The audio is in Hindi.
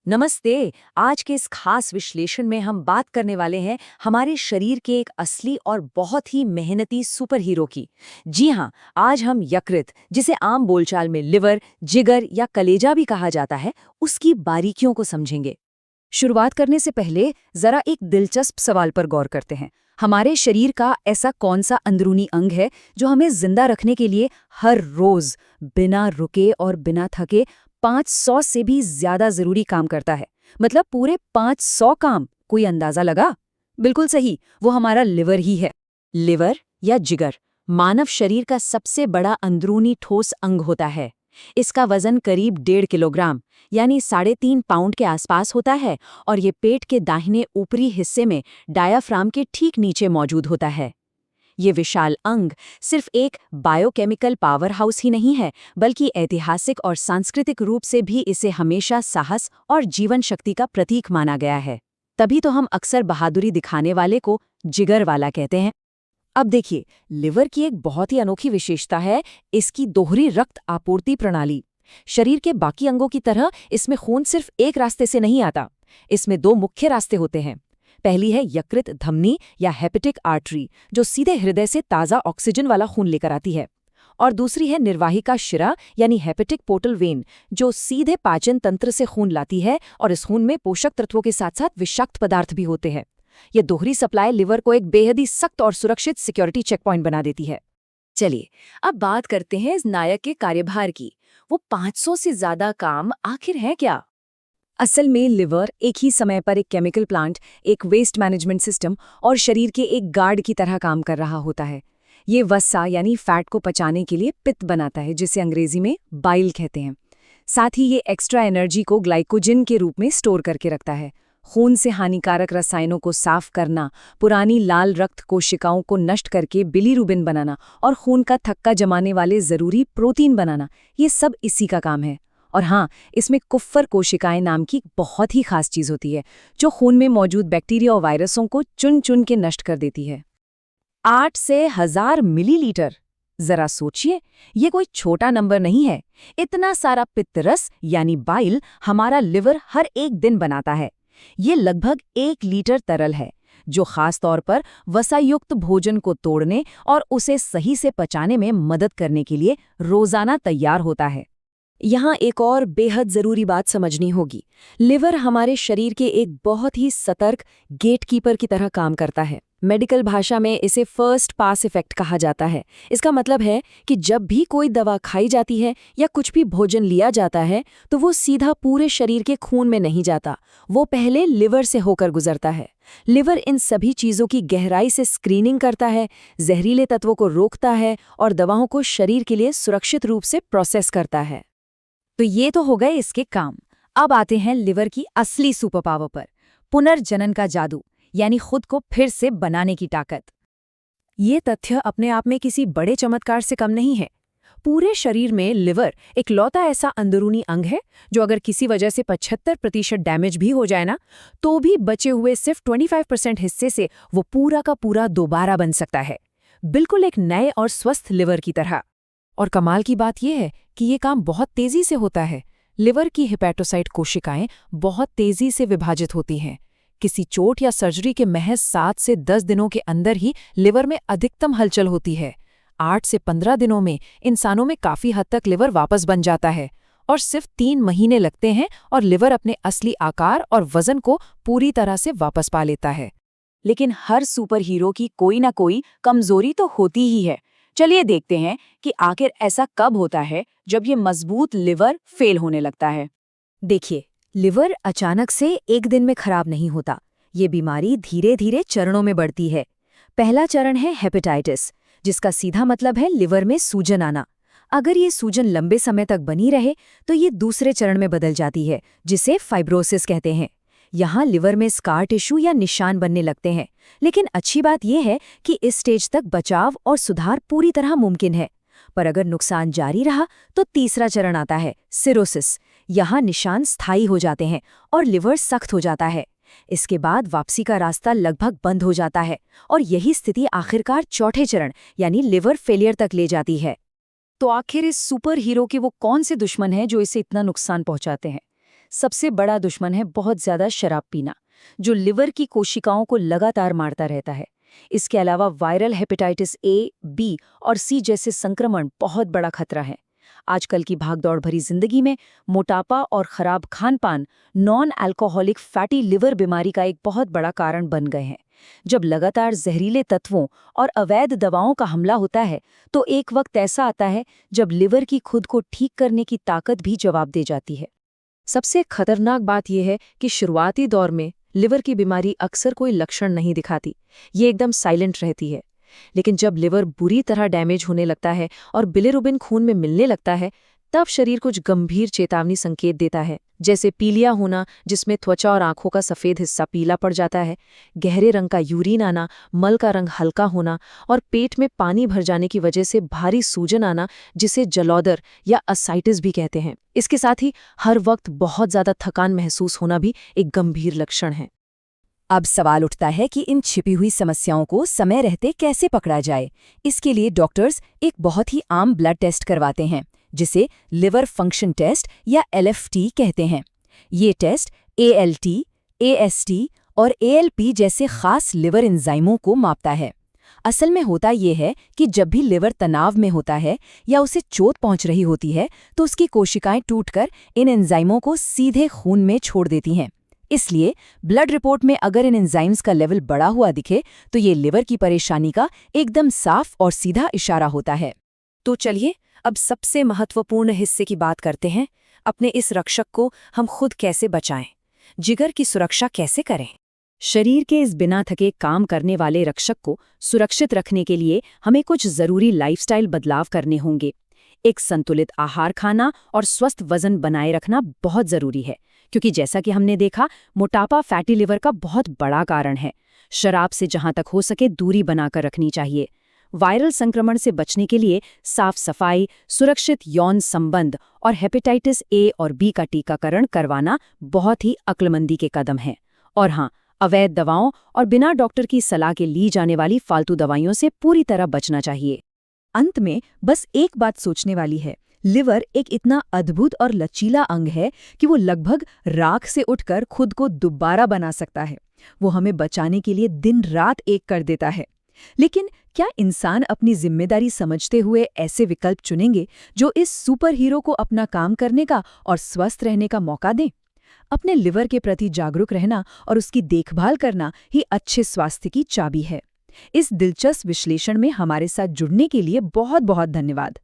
नमस्ते। आज के इस खास विश्लेषण में हम बात करने वाले हैं हमारे शरीर के एक असली और बहुत ही मेहनती सुपर हीरो की। जी हाँ, आज हम यकृत, जिसे आम बोलचाल में लिवर, जिगर या कलेजा भी कहा जाता है, उसकी बारीकियों को समझेंगे। शुरुआत करने से पहले जरा एक दिलचस्प सवाल पर गौर करते हैं। हमारे शरीर का ऐसा कौन सा अंदरूनी अंग है जो हमें जिंदा रखने के लिए हर रोज बिना रुके और बिना थके 500 से भी ज्यादा जरूरी काम करता है? मतलब पूरे 500 काम। कोई अंदाजा लगा? बिल्कुल सही, वो हमारा लिवर ही है। लिवर या जिगर मानव शरीर का सबसे बड़ा अंदरूनी ठोस अंग होता है। इसका वजन करीब 1.5 किलोग्राम यानी 3.5 पाउंड के आसपास होता है और ये पेट के दाहिने ऊपरी हिस्से में डायाफ्राम के ठीक नीचे मौजूद होता है। ये विशाल अंग सिर्फ एक बायोकेमिकल पावर हाउस ही नहीं है, बल्कि ऐतिहासिक और सांस्कृतिक रूप से भी इसे हमेशा साहस और जीवन शक्ति का प्रतीक माना गया है। तभी तो हम अक्सर बहादुरी दिखाने वाले को जिगर वाला कहते हैं। अब देखिए, लिवर की एक बहुत ही अनोखी विशेषता है इसकी दोहरी रक्त आपूर्ति प्रणाली। शरीर के बाकी अंगों की तरह इसमें खून सिर्फ एक रास्ते से नहीं आता। इसमें 2 मुख्य रास्ते होते हैं। पहली है यकृत धमनी या हेपेटिक आर्टरी, जो सीधे हृदय से ताज़ा ऑक्सीजन वाला खून लेकर आती है। और दूसरी है निर्वाहिका शिरा यानी हेपेटिक पोर्टल वेन, जो सीधे पाचन तंत्र से खून लाती है और इस खून में पोषक तत्वों के साथ साथ विषाक्त पदार्थ भी होते हैं। ये दोहरी सप्लाई लिवर को एक बेहद ही सख्त और सुरक्षित सिक्योरिटी चेक पॉइंट बना देती है। चलिए, अब बात करते हैं इस नायक के कार्यभार की। वो 500 से ज्यादा काम आखिर है क्या? असल में लिवर एक ही समय पर एक केमिकल प्लांट, एक वेस्ट मैनेजमेंट सिस्टम और शरीर के एक गार्ड की तरह काम कर रहा होता है। ये वसा यानी फैट को पचाने के लिए पित्त बनाता है, जिसे अंग्रेजी में बाइल कहते हैं। साथ ही ये एक्स्ट्रा एनर्जी को ग्लाइकोजन के रूप में स्टोर करके रखता है। खून से हानिकारक रसायनों को साफ करना, पुरानी लाल रक्त कोशिकाओं को नष्ट करके बिलीरुबिन बनाना और खून का थक्का जमाने वाले जरूरी प्रोटीन बनाना, ये सब इसी का काम है। और हाँ, इसमें कुफ्फर कोशिकाएं नाम की बहुत ही खास चीज होती है, जो खून में मौजूद बैक्टीरिया और वायरसों को चुन चुन के नष्ट कर देती है। 8 से 1000 मिलीलीटर। जरा सोचिए, ये कोई छोटा नंबर नहीं है। इतना सारा पित्तरस यानी बाइल हमारा लिवर हर एक दिन बनाता है। ये लगभग 1 लीटर तरल है, जो खास तौर पर वसायुक्त भोजन को तोड़ने और उसे सही से पचाने में मदद करने के लिए रोजाना तैयार होता है। यहाँ एक और बेहद जरूरी बात समझनी होगी। लिवर हमारे शरीर के एक बहुत ही सतर्क गेटकीपर की तरह काम करता है। मेडिकल भाषा में इसे फर्स्ट पास इफेक्ट कहा जाता है। इसका मतलब है कि जब भी कोई दवा खाई जाती है या कुछ भी भोजन लिया जाता है, तो वो सीधा पूरे शरीर के खून में नहीं जाता, वो पहले लिवर से होकर गुजरता है। लिवर इन सभी चीज़ों की गहराई से स्क्रीनिंग करता है, जहरीले तत्वों को रोकता है और दवाओं को शरीर के लिए सुरक्षित रूप से प्रोसेस करता है। तो ये तो हो गए इसके काम। अब आते हैं लिवर की असली सुपर पावर पर, पुनर्जनन का जादू, यानी खुद को फिर से बनाने की ताकत। ये तथ्य अपने आप में किसी बड़े चमत्कार से कम नहीं है। पूरे शरीर में लिवर इकलौता ऐसा अंदरूनी अंग है जो अगर किसी वजह से 75% डैमेज भी हो जाए ना, तो भी बचे हुए सिर्फ 25% हिस्से से वो पूरा का पूरा दोबारा बन सकता है, बिल्कुल एक नए और स्वस्थ लिवर की तरह। और कमाल की बात यह है कि ये काम बहुत तेजी से होता है। लिवर की हेपेटोसाइट कोशिकाएं बहुत तेजी से विभाजित होती हैं। किसी चोट या सर्जरी के महज 7 से 10 दिनों के अंदर ही लिवर में अधिकतम हलचल होती है। 8 से 15 दिनों में इंसानों में काफी हद तक लिवर वापस बन जाता है और सिर्फ 3 महीने लगते हैं और लिवर अपने असली आकार और वजन को पूरी तरह से वापस पा लेता है। लेकिन हर सुपर हीरो की कोई ना कोई कमजोरी तो होती ही है। चलिए देखते हैं कि आखिर ऐसा कब होता है जब ये मजबूत लिवर फेल होने लगता है। देखिए, लिवर अचानक से एक दिन में खराब नहीं होता। ये बीमारी धीरे धीरे चरणों में बढ़ती है। पहला चरण है हेपेटाइटिस, जिसका सीधा मतलब है लिवर में सूजन आना। अगर ये सूजन लंबे समय तक बनी रहे तो ये दूसरे चरण में बदल जाती है, जिसे फाइब्रोसिस कहते हैं। यहाँ लिवर में स्कार टिश्यू या निशान बनने लगते हैं। लेकिन अच्छी बात यह है कि इस स्टेज तक बचाव और सुधार पूरी तरह मुमकिन है। पर अगर नुकसान जारी रहा तो तीसरा चरण आता है, सिरोसिस। यहाँ निशान स्थायी हो जाते हैं और लिवर सख्त हो जाता है। इसके बाद वापसी का रास्ता लगभग बंद हो जाता है और यही स्थिति आखिरकार चौथे चरण यानी लिवर फेलियर तक ले जाती है। तो आखिर इस सुपर हीरो के वो कौन से दुश्मन हैं जो इसे इतना नुकसान पहुंचाते हैं? सबसे बड़ा दुश्मन है बहुत ज्यादा शराब पीना, जो लिवर की कोशिकाओं को लगातार मारता रहता है। इसके अलावा वायरल हेपेटाइटिस ए, बी और सी जैसे संक्रमण बहुत बड़ा खतरा है। आजकल की भागदौड़ भरी जिंदगी में मोटापा और खराब खानपान नॉन अल्कोहलिक फैटी लिवर बीमारी का एक बहुत बड़ा कारण बन गए हैं। जब लगातार जहरीले तत्वों और अवैध दवाओं का हमला होता है, तो एक वक्त ऐसा आता है जब लिवर की खुद को ठीक करने की ताकत भी जवाब दे जाती है। सबसे खतरनाक बात यह है कि शुरुआती दौर में लिवर की बीमारी अक्सर कोई लक्षण नहीं दिखाती, ये एकदम साइलेंट रहती है। लेकिन जब लिवर बुरी तरह डैमेज होने लगता है और बिलिरुबिन खून में मिलने लगता है, तब शरीर कुछ गंभीर चेतावनी संकेत देता है, जैसे पीलिया होना जिसमें त्वचा और आंखों का सफेद हिस्सा पीला पड़ जाता है, गहरे रंग का यूरिन आना, मल का रंग हल्का होना और पेट में पानी भर जाने की वजह से भारी सूजन आना, जिसे जलौदर या असाइटिस भी कहते हैं। इसके साथ ही हर वक्त बहुत ज्यादा थकान महसूस होना भी एक गंभीर लक्षण है। अब सवाल उठता है कि इन छिपी हुई समस्याओं को समय रहते कैसे पकड़ा जाए। इसके लिए डॉक्टर्स एक बहुत ही आम ब्लड टेस्ट करवाते हैं, जिसे लिवर फंक्शन टेस्ट या LFT कहते हैं। ये टेस्ट ALT, AST और ALP जैसे खास लिवर एंजाइमों को मापता है। असल में होता यह है कि जब भी लिवर तनाव में होता है या उसे चोट पहुंच रही होती है, तो उसकी कोशिकाएं टूटकर इन एंजाइमों को सीधे खून में छोड़ देती हैं। इसलिए ब्लड रिपोर्ट में अगर इन एंजाइम्स का लेवल बढ़ा हुआ दिखे, तो ये लिवर की परेशानी का एकदम साफ और सीधा इशारा होता है। तो चलिए अब सबसे महत्वपूर्ण हिस्से की बात करते हैं। अपने इस रक्षक को हम खुद कैसे बचाएं? जिगर की सुरक्षा कैसे करें? शरीर के इस बिना थके काम करने वाले रक्षक को सुरक्षित रखने के लिए हमें कुछ जरूरी लाइफस्टाइल बदलाव करने होंगे। एक संतुलित आहार खाना और स्वस्थ वजन बनाए रखना बहुत जरूरी है, क्योंकि जैसा कि हमने देखा, मोटापा फैटी लिवर का बहुत बड़ा कारण है। शराब से जहां तक हो सके दूरी बनाकर रखनी चाहिए। वायरल संक्रमण से बचने के लिए साफ सफाई, सुरक्षित यौन संबंध और हेपेटाइटिस ए और बी का टीकाकरण करवाना बहुत ही अक्लमंदी के कदम हैं। और हाँ, अवैध दवाओं और बिना डॉक्टर की सलाह के ली जाने वाली फालतू दवाइयों से पूरी तरह बचना चाहिए। अंत में बस एक बात सोचने वाली है, लिवर एक इतना अद्भुत और लचीला अंग है कि वो लगभग राख से उठकर खुद को दोबारा बना सकता है। वो हमें बचाने के लिए दिन रात एक कर देता है। लेकिन क्या इंसान अपनी जिम्मेदारी समझते हुए ऐसे विकल्प चुनेंगे जो इस सुपर हीरो को अपना काम करने का और स्वस्थ रहने का मौका दें? अपने लिवर के प्रति जागरूक रहना और उसकी देखभाल करना ही अच्छे स्वास्थ्य की चाबी है। इस दिलचस्प विश्लेषण में हमारे साथ जुड़ने के लिए बहुत बहुत धन्यवाद।